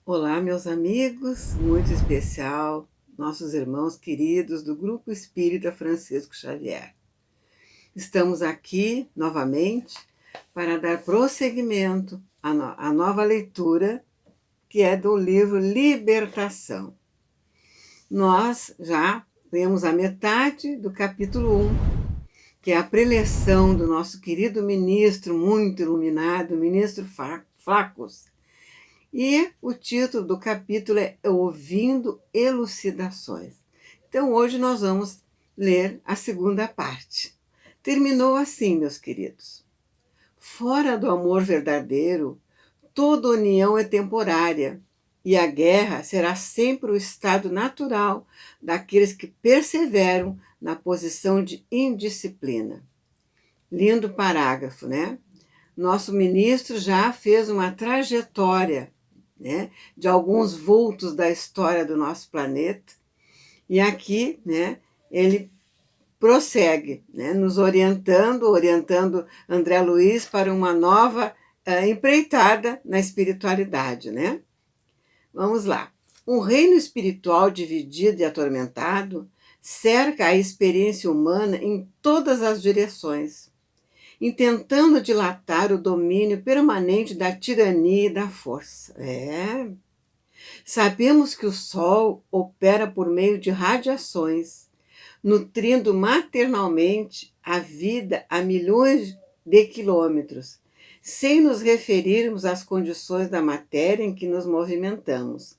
Olá, meus amigos, muito especial, nossos irmãos queridos do Grupo Espírita Francisco Xavier. Estamos aqui novamente para dar prosseguimento à nova leitura, que é do livro Libertação. Nós já lemos a metade do capítulo 1, que é a preleção do nosso querido ministro, muito iluminado, ministro Flacos. E o título do capítulo é Ouvindo Elucidações. Então, hoje nós vamos ler a segunda parte. Terminou assim, meus queridos. Fora do amor verdadeiro, toda união é temporária, e a guerra será sempre o estado natural daqueles que perseveram na posição de indisciplina. Lindo parágrafo, né? Nosso ministro já fez uma trajetória, né, de alguns vultos da história do nosso planeta, e aqui, né, ele prossegue, né, nos orientando André Luiz para uma nova empreitada na espiritualidade, né? Vamos lá. Um reino espiritual dividido e atormentado cerca a experiência humana em todas as direções, intentando dilatar o domínio permanente da tirania e da força. Sabemos que o Sol opera por meio de radiações, nutrindo maternalmente a vida a milhões de quilômetros, sem nos referirmos às condições da matéria em que nos movimentamos.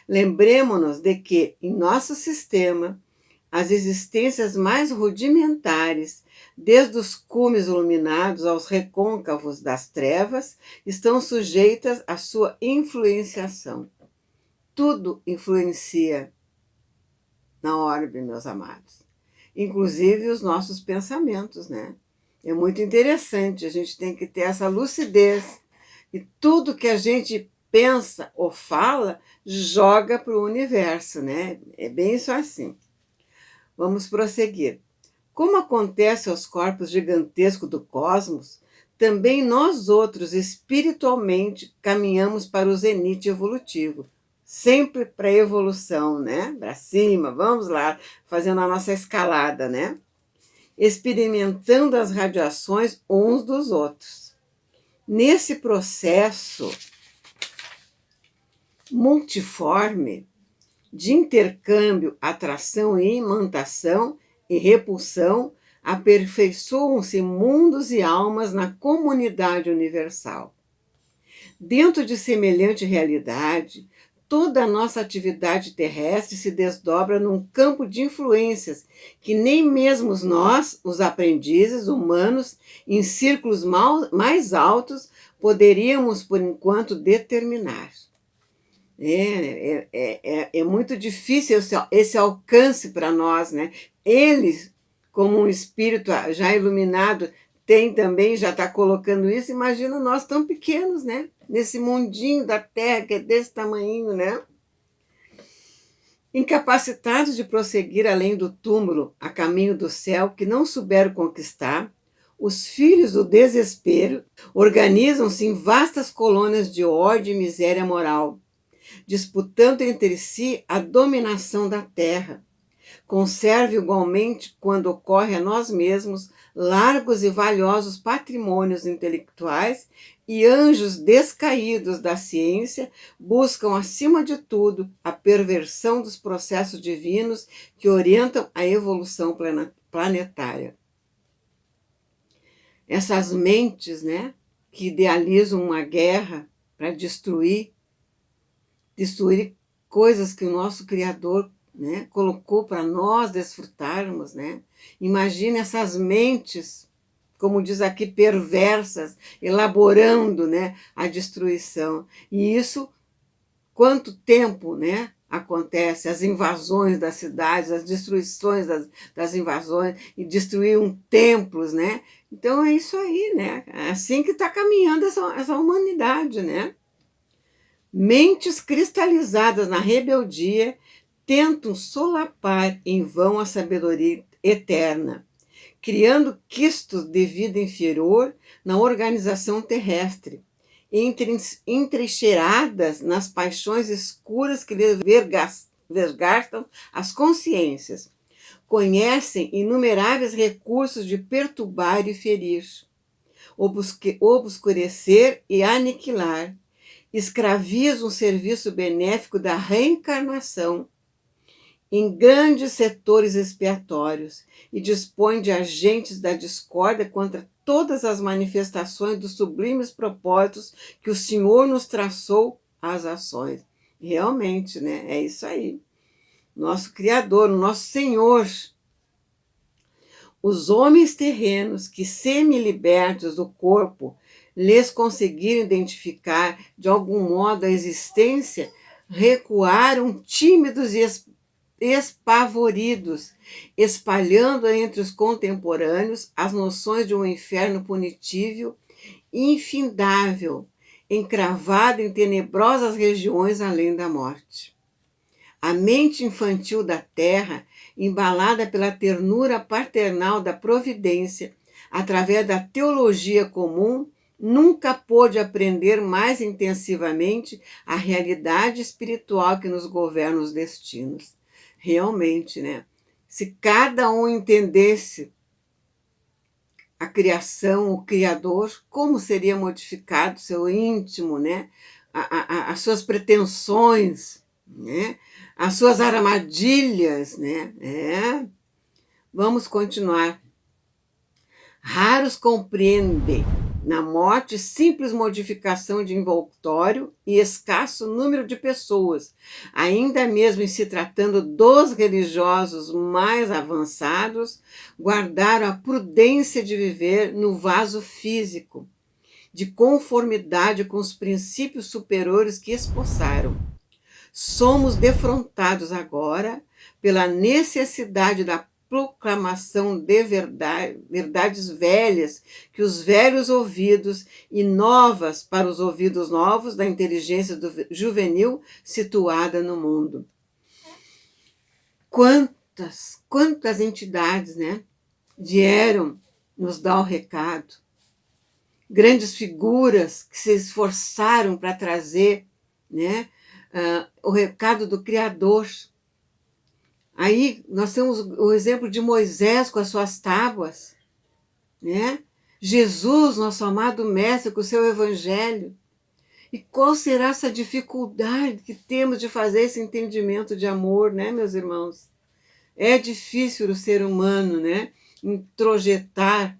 Lembremos-nos de que, em nosso sistema, as existências mais rudimentares, desde os cumes iluminados aos recôncavos das trevas, estão sujeitas à sua influenciação. Tudo influencia na orbe, meus amados, inclusive os nossos pensamentos, né? É muito interessante, a gente tem que ter essa lucidez, e tudo que a gente pensa ou fala joga para o universo, né? É bem isso assim. Vamos prosseguir. Como acontece aos corpos gigantescos do cosmos, também nós outros espiritualmente caminhamos para o zenite evolutivo, sempre para a evolução, né? Para cima, vamos lá, fazendo a nossa escalada, né? Experimentando as radiações uns dos outros. Nesse processo multiforme de intercâmbio, atração e imantação e repulsão, aperfeiçoam-se mundos e almas na comunidade universal. Dentro de semelhante realidade, toda a nossa atividade terrestre se desdobra num campo de influências que nem mesmo nós, os aprendizes humanos, em círculos mais altos, poderíamos, por enquanto, determinar. É muito difícil esse alcance para nós, né? Eles, como um espírito já iluminado, tem também, já está colocando isso. Imagina nós tão pequenos, né? Nesse mundinho da Terra, que é desse tamanho, né? Incapacitados de prosseguir além do túmulo, a caminho do céu, que não souberam conquistar, os filhos do desespero organizam-se em vastas colônias de ódio e miséria moral, disputando entre si a dominação da terra. Conserve igualmente, quando ocorre a nós mesmos, largos e valiosos patrimônios intelectuais, e anjos descaídos da ciência buscam, acima de tudo, a perversão dos processos divinos que orientam a evolução planetária. Essas mentes, né, que idealizam uma guerra para destruir coisas que o nosso Criador, né, colocou para nós desfrutarmos, né? Imagine essas mentes, como diz aqui, perversas, elaborando, né, a destruição. E isso, quanto tempo, né, acontece? As invasões das cidades, as destruições das invasões, e destruíram templos, né? Então é isso aí, né? É assim que está caminhando essa humanidade, né? Mentes cristalizadas na rebeldia tentam solapar em vão a sabedoria eterna, criando quistos de vida inferior na organização terrestre, entrincheiradas nas paixões escuras que lhes vergastam as consciências. Conhecem inumeráveis recursos de perturbar e ferir, obscurecer e aniquilar. Escravizam o serviço benéfico da reencarnação em grandes setores expiatórios e dispõe de agentes da discórdia contra todas as manifestações dos sublimes propósitos que o Senhor nos traçou às ações. Realmente, né? É isso aí. Nosso Criador, o nosso Senhor. Os homens terrenos que, semi-libertos do corpo, lhes conseguiram identificar de algum modo a existência, recuaram tímidos e espavoridos, espalhando entre os contemporâneos as noções de um inferno punitivo infindável, encravado em tenebrosas regiões além da morte. A mente infantil da terra, embalada pela ternura paternal da providência, através da teologia comum, nunca pôde aprender mais intensivamente a realidade espiritual que nos governa os destinos. Realmente, né? Se cada um entendesse a criação, o Criador, como seria modificado seu íntimo, né? As suas pretensões, né? As suas armadilhas, né? Vamos continuar. Raros compreendem na morte simples modificação de envoltório e escasso número de pessoas, ainda mesmo em se tratando dos religiosos mais avançados, guardaram a prudência de viver no vaso físico, de conformidade com os princípios superiores que esboçaram. Somos defrontados agora pela necessidade da proclamação de verdades velhas que os velhos ouvidos e novas para os ouvidos novos da inteligência juvenil situada no mundo. Quantas entidades, né, vieram nos dar o recado. Grandes figuras que se esforçaram para trazer, né, o recado do Criador. Aí nós temos o exemplo de Moisés com as suas tábuas, né? Jesus, nosso amado mestre, com o seu evangelho. E qual será essa dificuldade que temos de fazer esse entendimento de amor, né, meus irmãos? É difícil o ser humano, né, introjetar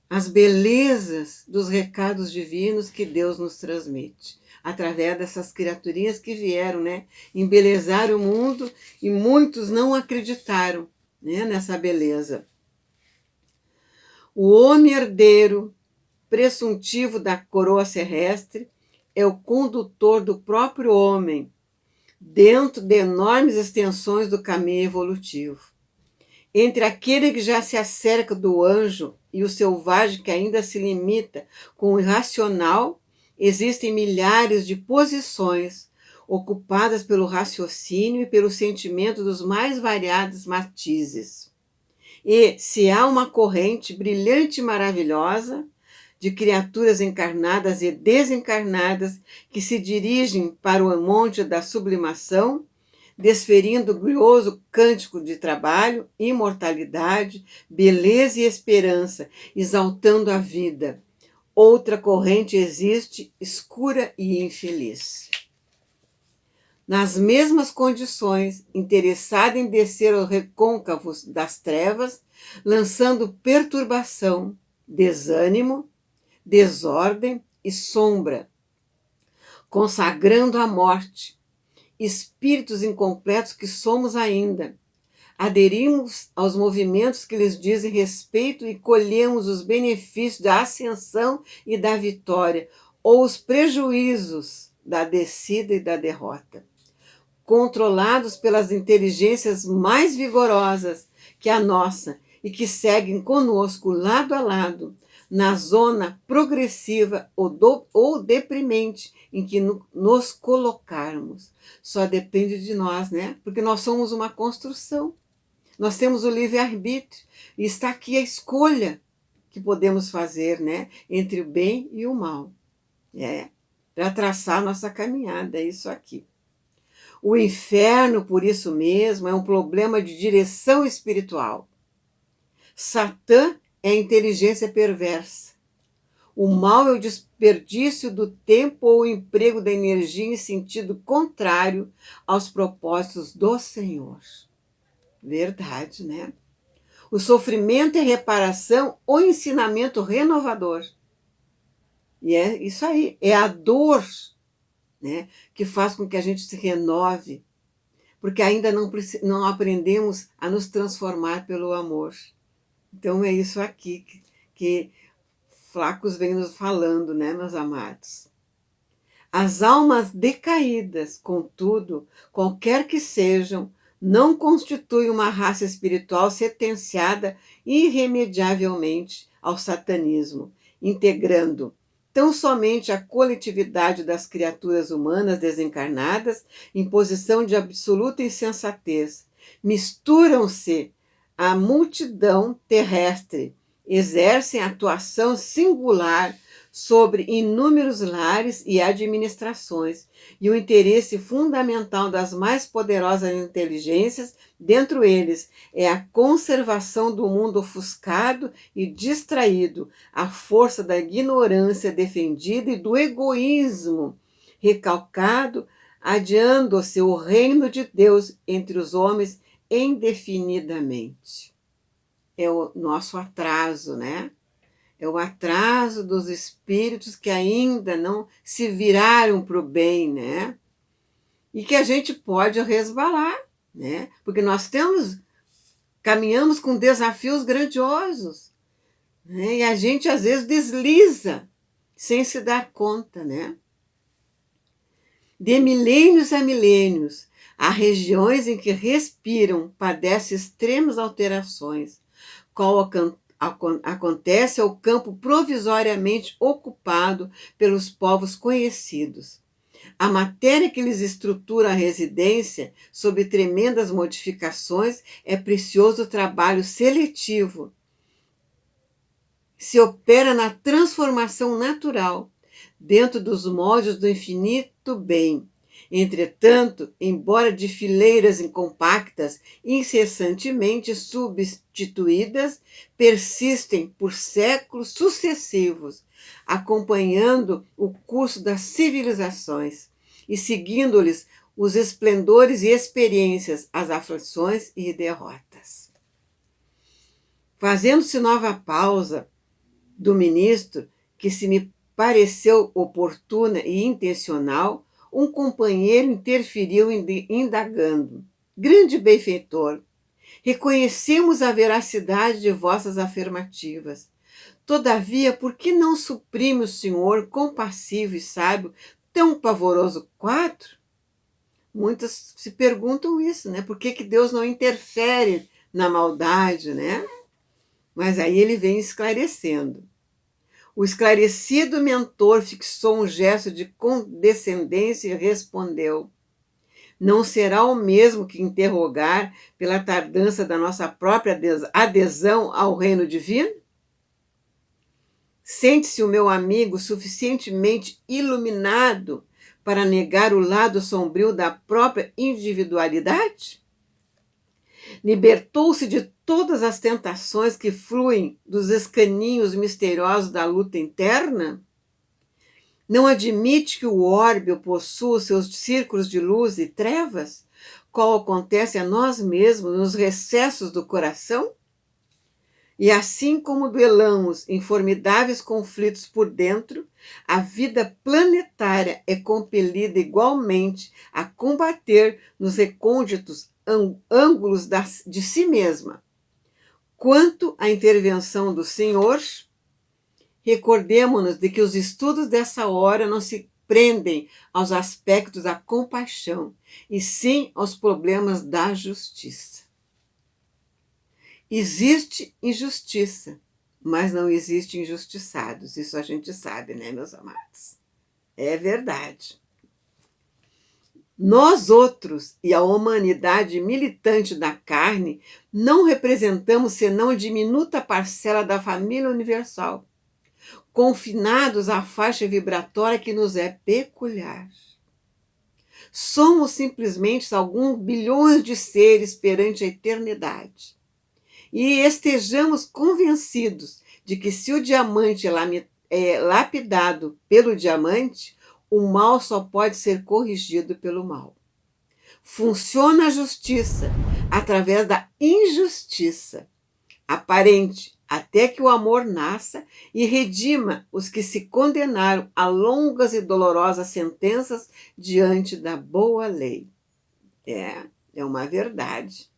as belezas dos recados divinos que Deus nos transmite, através dessas criaturinhas que vieram, né, embelezar o mundo, e muitos não acreditaram, né, nessa beleza. O homem herdeiro, presuntivo da coroa terrestre, é o condutor do próprio homem, dentro de enormes extensões do caminho evolutivo. Entre aquele que já se acerca do anjo e o selvagem que ainda se limita com o irracional, existem milhares de posições ocupadas pelo raciocínio e pelo sentimento dos mais variados matizes. E se há uma corrente brilhante e maravilhosa de criaturas encarnadas e desencarnadas que se dirigem para o monte da sublimação, desferindo glorioso cântico de trabalho, imortalidade, beleza e esperança, exaltando a vida. Outra corrente existe, escura e infeliz. Nas mesmas condições, interessada em descer ao recôncavo das trevas, lançando perturbação, desânimo, desordem e sombra, consagrando a morte, espíritos incompletos que somos ainda. Aderimos aos movimentos que lhes dizem respeito e colhemos os benefícios da ascensão e da vitória, ou os prejuízos da descida e da derrota. Controlados pelas inteligências mais vigorosas que a nossa e que seguem conosco lado a lado, na zona progressiva ou deprimente em que nos colocarmos. Só depende de nós, né? Porque nós somos uma construção. Nós temos o livre-arbítrio e está aqui a escolha que podemos fazer, né? Entre o bem e o mal. para traçar nossa caminhada, é isso aqui. O inferno, por isso mesmo, é um problema de direção espiritual. Satã é a inteligência perversa. O mal é o desperdício do tempo ou o emprego da energia em sentido contrário aos propósitos do Senhor. Verdade, né? O sofrimento é reparação ou ensinamento renovador. E é isso aí, é a dor, né, que faz com que a gente se renove, porque ainda não aprendemos a nos transformar pelo amor. Então é isso aqui que Flacos vem nos falando, né, meus amados? As almas decaídas, contudo, qualquer que sejam, não constituem uma raça espiritual sentenciada irremediavelmente ao satanismo, integrando tão somente a coletividade das criaturas humanas desencarnadas em posição de absoluta insensatez. Misturam-se à multidão terrestre, exercem atuação singular sobre inúmeros lares e administrações, e o interesse fundamental das mais poderosas inteligências, dentre eles, é a conservação do mundo ofuscado e distraído, a força da ignorância defendida e do egoísmo recalcado, adiando-se o reino de Deus entre os homens indefinidamente. É o nosso atraso, né? É o atraso dos espíritos que ainda não se viraram para o bem, né? E que a gente pode resvalar, né? Porque caminhamos com desafios grandiosos, né? E a gente às vezes desliza sem se dar conta, né? De milênios a milênios, há regiões em que respiram, padecem extremas alterações, qual acontece ao campo provisoriamente ocupado pelos povos conhecidos. A matéria que lhes estrutura a residência, sob tremendas modificações, é precioso trabalho seletivo. Se opera na transformação natural, dentro dos moldes do infinito bem. Entretanto, embora de fileiras incompactas, incessantemente substituídas, persistem por séculos sucessivos, acompanhando o curso das civilizações e seguindo-lhes os esplendores e experiências, as aflições e derrotas. Fazendo-se nova pausa do ministro, que se me pareceu oportuna e intencional, um companheiro interferiu indagando: grande benfeitor, reconhecemos a veracidade de vossas afirmativas. Todavia, por que não suprime o Senhor, compassivo e sábio, tão pavoroso quadro? Muitos se perguntam isso, né? Por que Deus não interfere na maldade, né? Mas aí ele vem esclarecendo. O esclarecido mentor fixou um gesto de condescendência e respondeu: não será o mesmo que interrogar pela tardança da nossa própria adesão ao reino divino? Sente-se o meu amigo suficientemente iluminado para negar o lado sombrio da própria individualidade? Libertou-se de todas as tentações que fluem dos escaninhos misteriosos da luta interna? Não admite que o orbe possua seus círculos de luz e trevas, qual acontece a nós mesmos nos recessos do coração? E assim como duelamos em formidáveis conflitos por dentro, a vida planetária é compelida igualmente a combater nos recônditos ângulos de si mesma. Quanto à intervenção do Senhor, recordemo-nos de que os estudos dessa hora não se prendem aos aspectos da compaixão, e sim aos problemas da justiça. Existe injustiça, mas não existe injustiçados. Isso a gente sabe, né, meus amados? É verdade. Nós outros e a humanidade militante da carne não representamos senão diminuta parcela da família universal. confinados à faixa vibratória que nos é peculiar. Somos simplesmente alguns bilhões de seres perante a eternidade. E estejamos convencidos de que se o diamante é lapidado pelo diamante, o mal só pode ser corrigido pelo mal. Funciona a justiça através da injustiça aparente, até que o amor nasça e redima os que se condenaram a longas e dolorosas sentenças diante da boa lei. É uma verdade.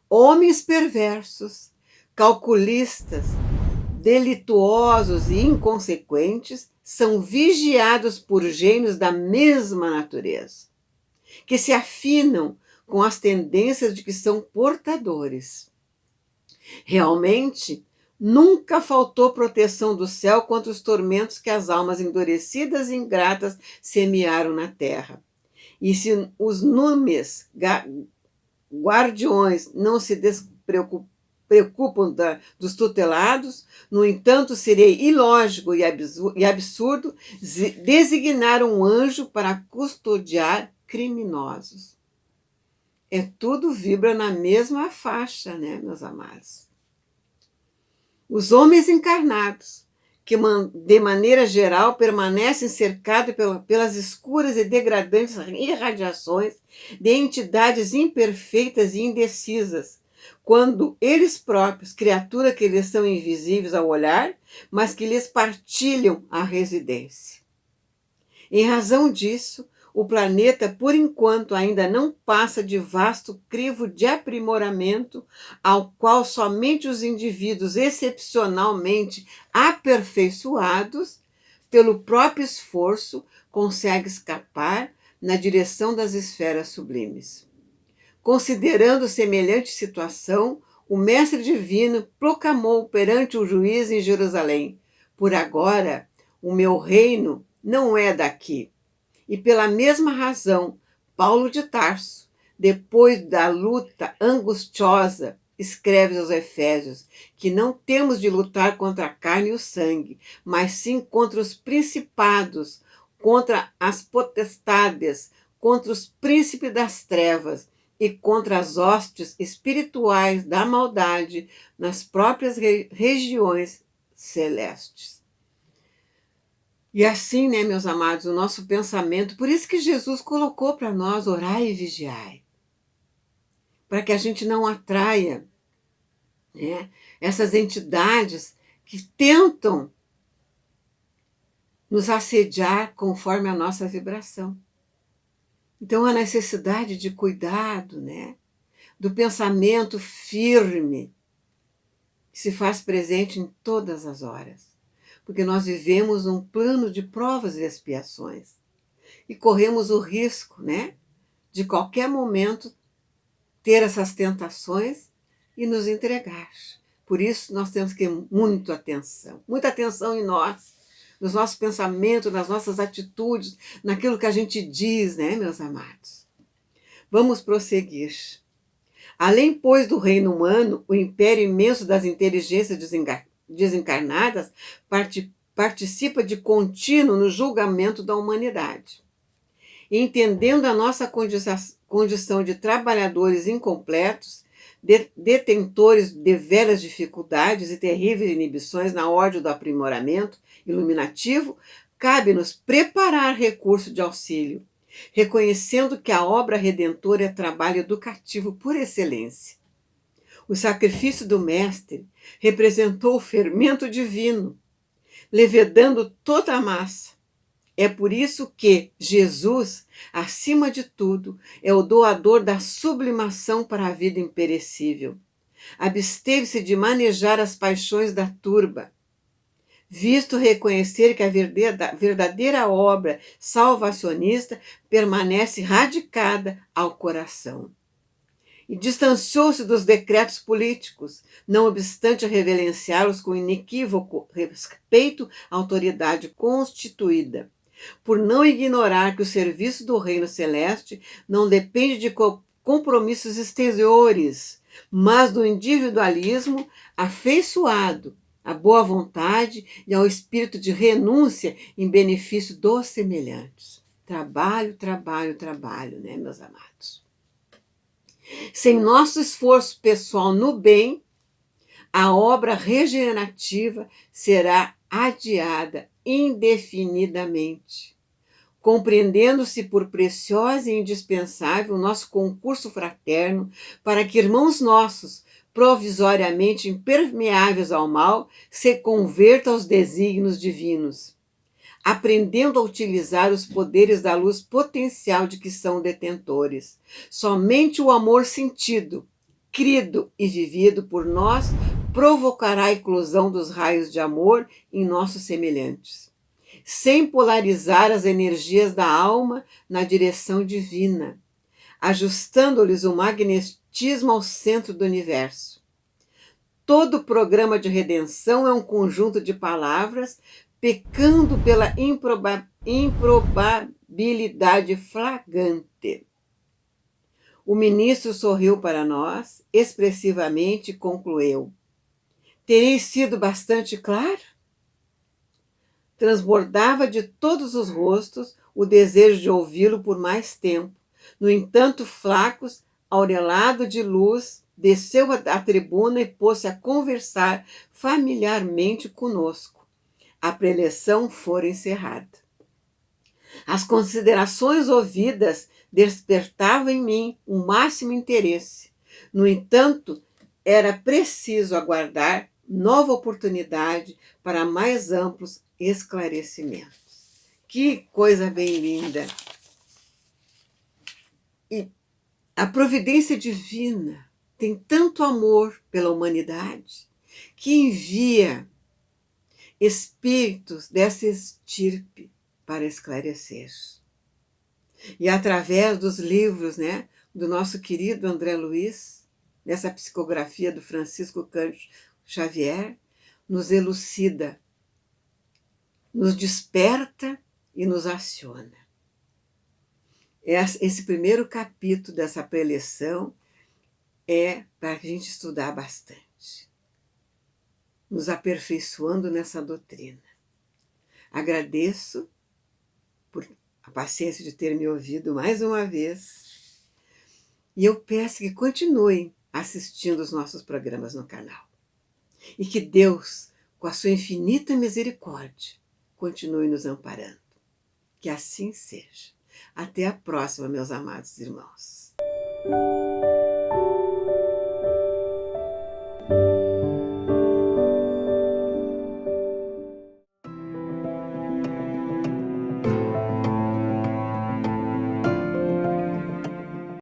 Homens perversos, calculistas, delituosos e inconsequentes são vigiados por gênios da mesma natureza, que se afinam com as tendências de que são portadores. Realmente, nunca faltou proteção do céu contra os tormentos que as almas endurecidas e ingratas semearam na terra. E se os números guardiões não se preocupam dos tutelados, no entanto, seria ilógico e absurdo designar um anjo para custodiar criminosos. Tudo vibra na mesma faixa, né, meus amados? Os homens encarnados, que de maneira geral permanecem cercados pelas escuras e degradantes irradiações de entidades imperfeitas e indecisas, quando eles próprios, criaturas que lhes são invisíveis ao olhar, mas que lhes partilham a residência. Em razão disso, o planeta, por enquanto, ainda não passa de vasto crivo de aprimoramento ao qual somente os indivíduos excepcionalmente aperfeiçoados, pelo próprio esforço, conseguem escapar na direção das esferas sublimes. Considerando semelhante situação, o Mestre Divino proclamou perante o juiz em Jerusalém: por agora, o meu reino não é daqui. E pela mesma razão, Paulo de Tarso, depois da luta angustiosa, escreve aos Efésios que não temos de lutar contra a carne e o sangue, mas sim contra os principados, contra as potestades, contra os príncipes das trevas e contra as hostes espirituais da maldade nas próprias regiões celestes. E assim, né, meus amados, o nosso pensamento, por isso que Jesus colocou para nós orai e vigiai, para que a gente não atraia, né, essas entidades que tentam nos assediar conforme a nossa vibração. Então, a necessidade de cuidado, né, do pensamento firme, que se faz presente em todas as horas. Porque nós vivemos um plano de provas e expiações. E corremos o risco, né, de qualquer momento ter essas tentações e nos entregar. Por isso, nós temos que ter muita atenção em nós, nos nossos pensamentos, nas nossas atitudes, naquilo que a gente diz, né, meus amados? Vamos prosseguir. Além, pois, do reino humano, o império imenso das inteligências desencarnadas participa de contínuo no julgamento da humanidade. Entendendo a nossa condição de trabalhadores incompletos, detentores de velhas dificuldades e terríveis inibições na ordem do aprimoramento iluminativo, cabe-nos preparar recurso de auxílio, reconhecendo que a obra redentora é trabalho educativo por excelência. O sacrifício do Mestre representou o fermento divino, levedando toda a massa. É por isso que Jesus, acima de tudo, é o doador da sublimação para a vida imperecível. Absteve-se de manejar as paixões da turba, visto reconhecer que a verdadeira obra salvacionista permanece radicada ao coração. E distanciou-se dos decretos políticos, não obstante reverenciá-los com inequívoco respeito à autoridade constituída, por não ignorar que o serviço do reino celeste não depende de compromissos exteriores, mas do individualismo afeiçoado à boa vontade e ao espírito de renúncia em benefício dos semelhantes. Trabalho, trabalho, trabalho, né, meus amados? Sem nosso esforço pessoal no bem, a obra regenerativa será adiada indefinidamente. Compreendendo-se por preciosa e indispensável o nosso concurso fraterno para que irmãos nossos, provisoriamente impermeáveis ao mal, se convertam aos desígnios divinos, aprendendo a utilizar os poderes da luz potencial de que são detentores. Somente o amor sentido, crido e vivido por nós provocará a eclosão dos raios de amor em nossos semelhantes, sem polarizar as energias da alma na direção divina, ajustando-lhes o magnetismo ao centro do universo. Todo programa de redenção é um conjunto de palavras pecando pela improbabilidade flagrante. O ministro sorriu para nós, expressivamente, e concluiu: terei sido bastante claro? Transbordava de todos os rostos o desejo de ouvi-lo por mais tempo. No entanto, Flacos, aurelado de luz, desceu à tribuna e pôs-se a conversar familiarmente conosco. A preleção fora encerrada. As considerações ouvidas despertavam em mim o máximo interesse. No entanto, era preciso aguardar nova oportunidade para mais amplos esclarecimentos. Que coisa bem linda! E a providência divina tem tanto amor pela humanidade que envia espíritos dessa estirpe para esclarecer. E através dos livros, né, do nosso querido André Luiz, nessa psicografia do Francisco Cândido Xavier, nos elucida, nos desperta e nos aciona. Esse primeiro capítulo dessa preleção é para a gente estudar bastante, nos aperfeiçoando nessa doutrina. Agradeço por a paciência de ter me ouvido mais uma vez e eu peço que continuem assistindo os nossos programas no canal. E que Deus, com a sua infinita misericórdia, continue nos amparando. Que assim seja. Até a próxima, meus amados irmãos.